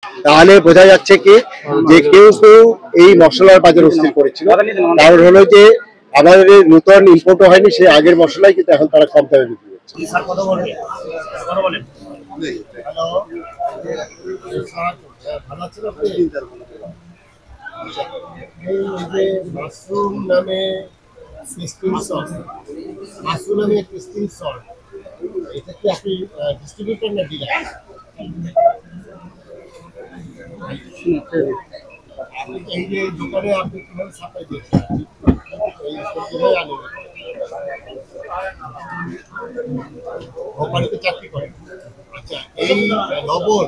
তাহলে বোঝা যাচ্ছে কি যে কেউ কেউ এই মশলার বাজার অস্থির করেছিল। কারণ হলো যে আমাদের নতুন ইম্পোর্ট হয়নি, সেই আগের মশলাই কিন্তু এখন তারা কম দামে বিক্রি করছে। মাশরুম নামে টেস্টিং সল্ট, এটা কি আপনি ডিস্ট্রিবিউটর না ডিলার? এই যে দোকানে আপনি কিভাবে সাপ্লাই দিচ্ছেন, কোম্পানিতে চাকরি করেন? আচ্ছা, এই লবণ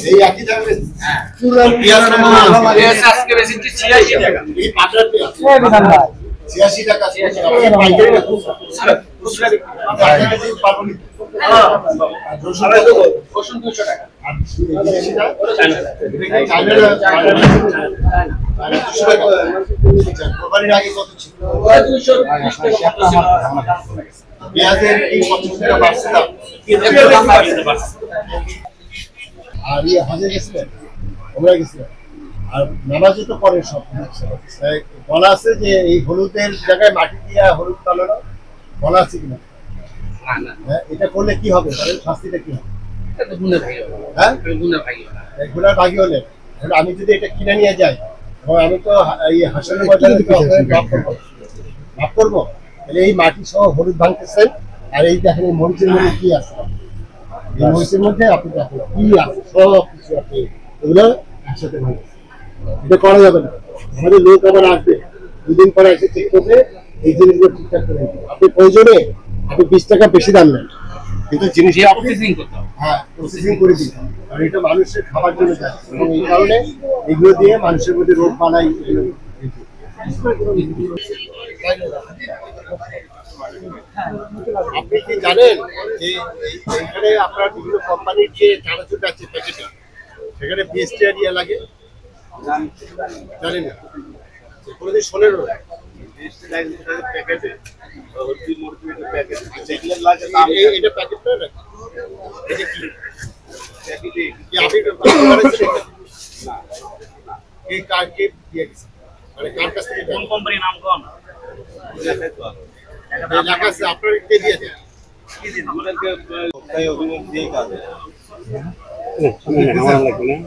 এই একই দামে আজকে বেশি 86 টাকা। এই পাটার পেঁয়াজ 86 টাকা। পাইকারি না খুচরা পাবনি। রসুন 200 টাকা। কোরবানির আগে কত ছিল? 220 টাকা। পেঁয়াজের এই 25 টাকা বাড়ছে দাম। আর ইয়ে হাজে গেছিলেন, আমরা গেছিলাম। আর নামাজে তো পরে সব বলা আছে যে এই হলুদের জায়গায় মাটি দিয়ে হলুদ কালানো বলা আছে কিনা? হ্যাঁ, এটা করলে কি হবে? শাস্তিটা কি হবে? হ্যাঁ, গুনার ভাগী হলে আমি যদি এটা কিনে নিয়ে যাই এবং আমি তো এই হাসানের বাজারে মাফ করবো, তাহলে এই মাটি সহ হলুদ ভাঙতেছেন। আর এই দেখেন এই মরিচের মধ্যে কি আছে, এই মরিচের মধ্যে আপনি দেখেন কি আছে, সব কিছু আপনি এগুলো একসাথে ভাঙতেছেন। এটা করা যাবে না। আমাদের লোক আবার আসবে, দুদিন পরে এসে চেক করবে, এই জিনিসগুলো ঠিকঠাক করে দিবে। আপনি প্রয়োজনে আপনি 20 টাকা বেশি দাম নেন, কিন্তু জিনিসটা প্রসেসিং করে দিন। কারণ এটা মানুষের খাবার জন্য যাচ্ছে এবং এই কারণে এগুলো দিয়ে মানুষের মধ্যে রোগ বানাই। আপনি কি জানেন যে এইখানে আপনার বিভিন্ন কোম্পানির যে চানাচুর আছে প্যাকেটে, সেখানে বিএসটিআর ইয়ে লাগে? জানেন না? কোনোদিন শোনেন না? প্যাকেটে এটা প্যাকেট নয় নাকি? এটা কি আপনি এই কার্ড কে দিয়ে গেছে? মানে কার কাছ থেকে? কোন কোম্পানির নাম কোন লেখা আছে? আপনার কে দিয়েছে? আমাদেরকে তাই অভিযোগ দিয়ে কাজ আমার লাগবে না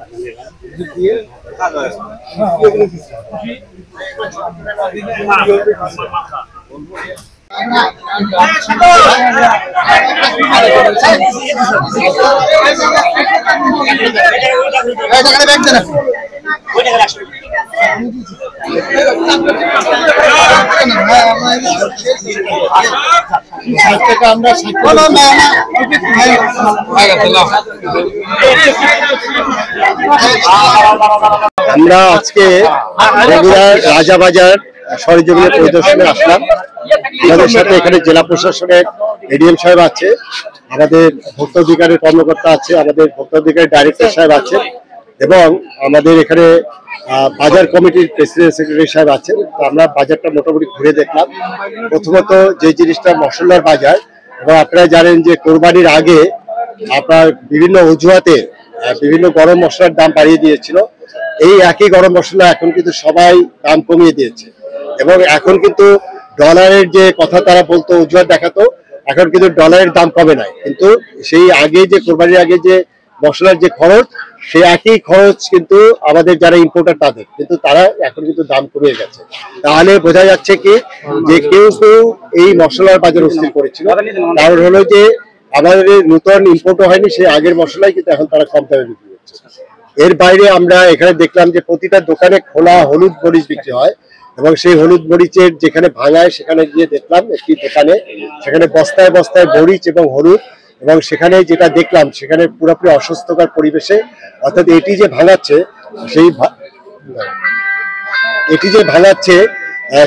দিয়ে কাজ হয়। আমরা আজকে রাজাবাজার সরেজমিনে পরিদর্শনে আসলাম। আমাদের সাথে এখানে জেলা প্রশাসনের এডিএম সাহেব আছে, আমাদের ভোক্তা অধিকারের কর্মকর্তা আছে, আমাদের ভোক্তা অধিকারের ডাইরেক্টর সাহেব আছে এবং আমাদের এখানে বাজার কমিটির প্রেসিডেন্ট সেক্রেটারি সাহেব আছেন। তো আমরা বাজারটা মোটামুটি ঘুরে দেখলাম। প্রথমত যে জিনিসটা মশলার বাজার, এবং আপনারা জানেন যে কোরবানির আগে আপনার বিভিন্ন অজুহাতে বিভিন্ন গরম মশলার দাম বাড়িয়ে দিয়েছিল। এই একই গরম মশলা এখন কিন্তু সবাই দাম কমিয়ে দিয়েছে এবং এখন কিন্তু ডলারের যে কথা তারা বলতো, অজুহাত দেখাতো, এখন কিন্তু ডলারের দাম কমে নাই। কিন্তু সেই আগে যে কোরবানির আগে যে মশলার যে খরচ, সেই একই খরচ কিন্তু আমাদের যারা ইম্পোর্টার তাদের, কিন্তু তারা এখন কিন্তু দাম কমিয়ে গেছে। তাহলে বোঝা যাচ্ছে কি যে কেউ কেউ এই মশলার বাজার অস্থির করেছিল। কারণ হলো যে আমাদের নতুন ইম্পোর্ট হয়নি, সেই আগের মশলাই কিন্তু এখন তারা কম দামে বিক্রি করছে। এর বাইরে আমরা এখানে দেখলাম যে প্রতিটা দোকানে খোলা হলুদ মরিচ বিক্রি হয় এবং সেই হলুদ মরিচের যেখানে ভাঙায় সেখানে গিয়ে দেখলাম একটি দোকানে, সেখানে বস্তায় বস্তায় মরিচ এবং হলুদ, এবং সেখানে যেটা দেখলাম সেখানে পুরোপুরি অস্বাস্থ্যকর পরিবেশে, অর্থাৎ এটি যে ভাঙাচ্ছে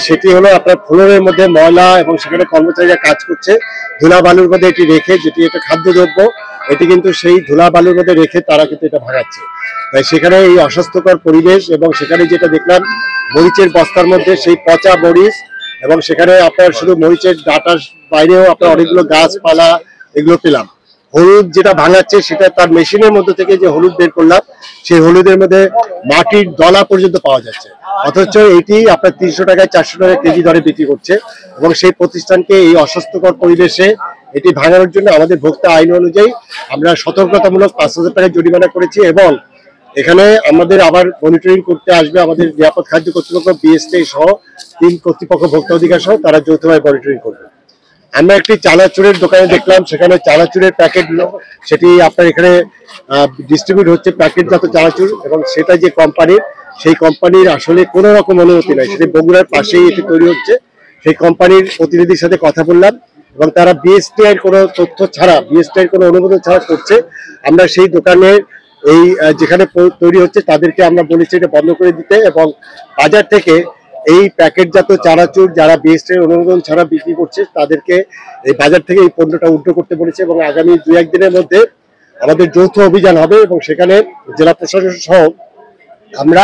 সেটি হলো আপনার ফ্লোরের মধ্যে ময়লা এবং সেখানে কর্মচারীরা কাজ করছে ধুলা বালুর মধ্যে এটি রেখে, যেটি একটা খাদ্যদ্রব্য এটি কিন্তু সেই ধুলাবালুর মধ্যে রেখে তারা কিন্তু এটা ভাঙাচ্ছে। তাই সেখানে এই অস্বাস্থ্যকর পরিবেশ, এবং সেখানে যেটা দেখলাম মরিচের বস্তার মধ্যে সেই পচা মরিচ, এবং সেখানে আপনার শুধু মরিচের ডাটার বাইরেও আপনার অনেকগুলো গাছপালা এগুলো পেলাম। হলুদ যেটা ভাঙাচ্ছে সেটা তার মেশিনের মধ্যে থেকে যে হলুদ বের করলাম, সেই হলুদের মধ্যে মাটির দলা পর্যন্ত পাওয়া যাচ্ছে, অথচ এটি আপনার 300 টাকায় 400 টাকা কেজি দরে বিক্রি করছে। এবং সেই প্রতিষ্ঠানকে এই অস্বাস্থ্যকর পরিবেশে এটি ভাঙানোর জন্য আমাদের ভোক্তা আইন অনুযায়ী আমরা সতর্কতামূলক 5,000 টাকা জরিমানা করেছি। এবং এখানে আমাদের আবার মনিটরিং করতে আসবে আমাদের নিরাপদ খাদ্য কর্তৃপক্ষ, বিএসটি সহ 3 কর্তৃপক্ষ, ভোক্তা অধিকার সহ, তারা যৌথভাবে মনিটরিং করবে। আমরা একটি চানাচুরের দোকানে দেখলাম, সেখানে চানাচুরের প্যাকেটগুলো সেটি আপনার এখানে ডিস্ট্রিবিউট হচ্ছে প্যাকেটজাত চানাচুর, এবং সেটা যে কোম্পানির, সেই কোম্পানির আসলে কোনো রকম অনুমতি নাই, সেটি বগুড়ার পাশেই এটি তৈরি হচ্ছে। সেই কোম্পানির প্রতিনিধির সাথে কথা বললাম, এবং তারা বিএসটিআই কোনো তথ্য ছাড়া, বিএসটিআই কোনো অনুমোদন ছাড়া করছে। আমরা সেই দোকানের এই যেখানে তৈরি হচ্ছে তাদেরকে আমরা বলেছি এটা বন্ধ করে দিতে, এবং বাজার থেকে এই প্যাকেটজাত চানাচুর যারা বিএসটিআই অনুমোদন ছাড়া বিক্রি করছে তাদেরকে এই বাজার থেকে এই পণ্যটা উল্টো করতে বলেছে। এবং আগামী 2-1 দিনের মধ্যে আমাদের যৌথ অভিযান হবে, এবং সেখানে জেলা প্রশাসন সহ আমরা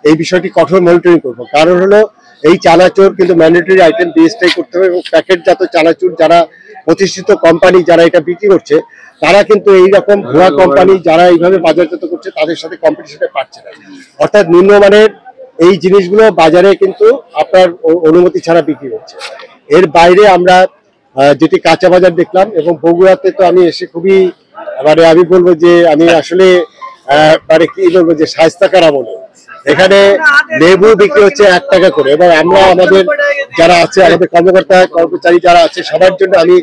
এই বিষয়টি কঠোর মনিটরিং করব। কারণ হলো এই চানাচুর কিন্তু ম্যান্ডেটরি আইটেম বিএসটিআই করতে হবে, এবং প্যাকেটজাত চানাচুর যারা প্রতিষ্ঠিত কোম্পানি যারা এটা বিক্রি করছে, তারা কিন্তু এইরকম ভুয়া কোম্পানি যারা এইভাবে বাজারজাত করছে তাদের সাথে কম্পিটিশনে পারছে না। অর্থাৎ নিম্নমানের এই জিনিসগুলো বাজারে কিন্তু আপনার অনুমতি ছাড়া বিক্রি হচ্ছে। এর বাইরে আমরা যেটি কাঁচা বাজার দেখলাম, এবং বগুড়াতে তো আমি এসে খুবই আমি বলবো যে আমি আসলে কি বলবো যে শায়েস্তাকার আমলে এখানে লেবু বিক্রি হচ্ছে 1 টাকা করে, এবং আমরা আমাদের যারা আছে, আমাদের কর্মকর্তা কর্মচারী যারা আছে, সবার জন্য আমি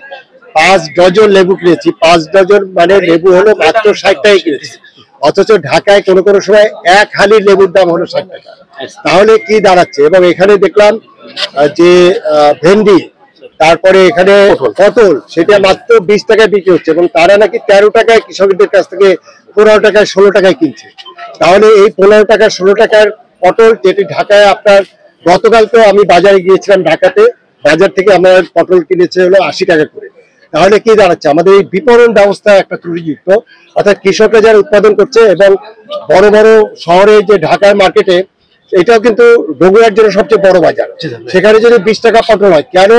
5 ডজন লেবু কিনেছি। 5 ডজন মানে লেবু হলো মাত্র 60 টাকায় কিনেছি, অথচ ঢাকায় কোনো কোনো সময় 1 হালি লেবুর দাম হলো 60 টাকা। তাহলে কি দাঁড়াচ্ছে? এবং এখানে দেখলাম যে ভেন্ডি, তারপরে এখানে পটল, সেটা মাত্র 20 টাকায় বিক্রি হচ্ছে, এবং তারা নাকি 13 টাকায় কৃষকদের কাছ থেকে 15 টাকায় 16 টাকায় কিনছে। তাহলে এই 15 টাকা 16 টাকার পটল, যেটি ঢাকায় আপনার গতকাল তো আমি বাজারে গিয়েছিলাম ঢাকাতে, বাজার থেকে আমার পটল কিনেছে হলো 80 টাকা করে। তাহলে কি দাঁড়াচ্ছে? আমাদের এই বিপণন ব্যবস্থা একটা ত্রুটিযুক্ত, অর্থাৎ কৃষকরা যারা উৎপাদন করছে, এবং বড় বড় শহরে যে ঢাকার মার্কেটে, এটাও কিন্তু বগুড়ার জন্য সবচেয়ে বড় বাজার, সেখানে যদি 20 টাকা পটল হয়, কেন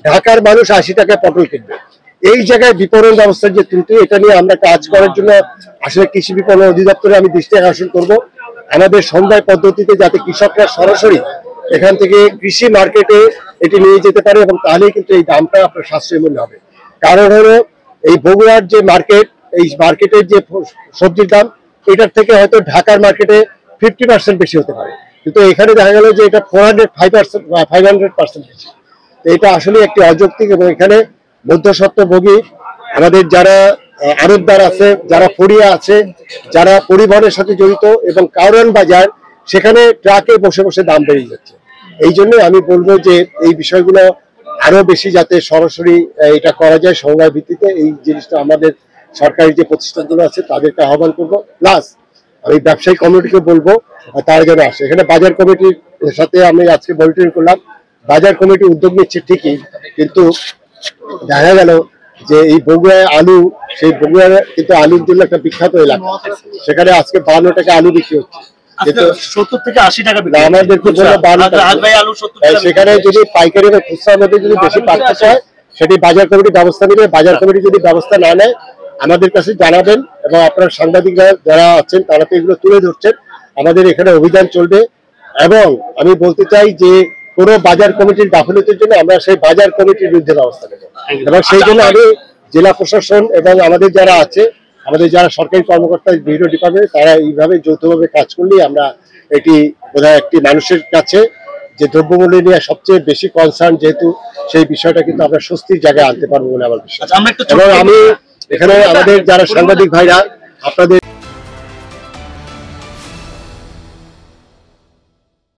ঢাকার মানুষ 80 টাকায় পটল কিনবে? এই জায়গায় বিপণন ব্যবস্থার যে ত্রুটি, এটা নিয়ে আমরা কাজ করার জন্য আসলে কৃষি বিপণন অধিদপ্তরে আমি দৃষ্টি আকর্ষণ করব। আমাদের সমবায় পদ্ধতিতে যাতে কৃষকরা সরাসরি এখান থেকে কৃষি মার্কেটে এটি নিয়ে যেতে পারে, এবং তাহলেই কিন্তু এই দামটা আপনার সাশ্রয়ী মূল্য হবে। কারণ হলো এই বগুড়ার যে মার্কেট, এই মার্কেটের যে সবজির দাম, এটার থেকে হয়তো ঢাকার মার্কেটে 50% বেশি হতে পারে, কিন্তু এখানে দেখা গেল যে এটা 500% বেশি। এটা আসলে একটি অযৌক্তিক, এবং এখানে মধ্যস্বত্বভোগী আমাদের যারা আড়তদার আছে, যারা ফড়িয়া আছে, যারা পরিবহনের সাথে জড়িত, এবং কারওয়ান বাজার, সেখানে ট্রাকে বসে বসে দাম বেড়ে যাচ্ছে। এই জন্য আমি বলবো যে এই বিষয়গুলো আরো বেশি যাতে সরাসরি এটা করা যায় সমবায় ভিত্তিতে, এই জিনিসটা আমাদের সরকারি যে প্রতিষ্ঠানগুলো আছে তাদেরকে আহ্বান করবো। প্লাস আমি ব্যবসায়ী কমিটিকে বলবো তারা যেন আসে। এখানে বাজার কমিটির সাথে আমি আজকে মনিটরিং করলাম, বাজার কমিটি উদ্যোগ নিচ্ছে ঠিকই, কিন্তু দেখা গেল যে এই বগুড়ায় আলু, সেই বগুড়ার কিন্তু আলুর জন্য একটা বিখ্যাত এলাকা, সেখানে আজকে 52 টাকা আলু বিক্রি হচ্ছে, 70 থেকে 80 টাকা আমাদেরকে বললো 52 টাকা। সেখানে যদি পাইকারি বা খুচরার মধ্যে যদি বেশি পার্থক্য হয়, সেটি বাজার কমিটি ব্যবস্থা নেবে। বাজার কমিটি যদি ব্যবস্থা না নেয় আমাদের কাছে জানাবেন, এবং আপনার সাংবাদিকরা যারা আছেন তারা তো এগুলো তুলে ধরছেন, আমাদের এখানে অভিযান চলবে। এবং আমি বলতে চাই যে কোনো বাজার কমিটির গাফিলতির জন্য আমরা সেই বাজার কমিটির বিরুদ্ধে ব্যবস্থা নেব, এবং সেই জন্য আমি জেলা প্রশাসন এবং আমাদের যারা আছে, আমাদের যারা সরকারি কর্মকর্তা বিভিন্ন ডিপার্টমেন্ট, তারা এইভাবে যৌথভাবে কাজ করলেই আমরা এটি বোধহয় একটি মানুষের কাছে যে দ্রব্যমূল্য নিয়ে সবচেয়ে বেশি কনসার্ন, যেহেতু সেই বিষয়টা কিন্তু আমরা স্বস্তির জায়গায় আনতে পারবো বলে আমার বিশ্বাস। এবং আমি এখানে আমাদের যারা সাংবাদিক ভাইরা আপনাদের